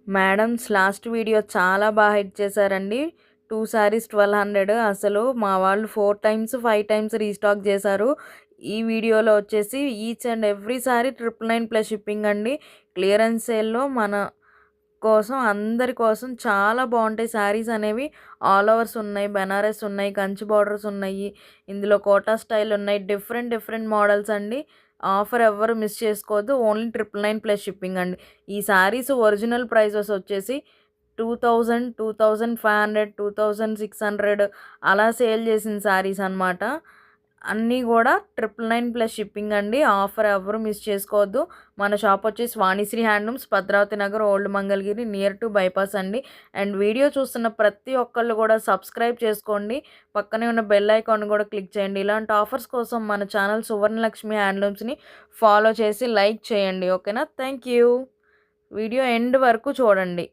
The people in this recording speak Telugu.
మేడమ్స్ లాస్ట్ వీడియో చాలా బాగా హిట్ చేశారండి. 2 శారీస్ 1200 అసలు మా వాళ్ళు 4 టైమ్స్, 5 టైమ్స్ రీస్టాక్ చేశారు. ఈ వీడియోలో వచ్చేసి each and every sorry 999 plus shipping అండి. క్లియరెన్స్ సేల్‌లో మన కోసం అందరి కోసం చాలా బాగుంటాయి శారీస్ అనేవి. ఆల్ ఓవర్స్ ఉన్నాయి, బెనారస్ ఉన్నాయి, కంచి బార్డర్స్ ఉన్నాయి, ఇందులో కోటా స్టైల్ ఉన్నాయి. డిఫరెంట్ డిఫరెంట్ మోడల్స్ అండి. ఆఫర్ ఎవ్వరు మిస్ చేసుకోవద్దు. ఓన్లీ 999 ప్లస్ షిప్పింగ్ అండి. ఈ శారీస్ ఒరిజినల్ ప్రైజెస్ వచ్చేసి 2000, 2500, 2600 అలా సేల్ చేసిన శారీస్ అనమాట. అన్నీ కూడా 999 ప్లస్ షిప్పింగ్ అండి. ఆఫర్ ఎవరు మిస్ చేసుకోవద్దు. మన షాప్ వచ్చేసి Vanisri handlooms, Bhadravati Nagar, old Mangalagiri, near to bypass అండి. అండ్ వీడియో చూస్తున్న ప్రతి ఒక్కళ్ళు కూడా సబ్స్క్రైబ్ చేసుకోండి. పక్కనే ఉన్న బెల్ ఐకాన్ కూడా క్లిక్ చేయండి. ఇలాంటి ఆఫర్స్ కోసం మన ఛానల్ సువర్ణలక్ష్మి హ్యాండ్లూమ్స్ని ఫాలో చేసి లైక్ చేయండి. ఓకేనా? Thank you. వీడియో ఎండ్ వరకు చూడండి.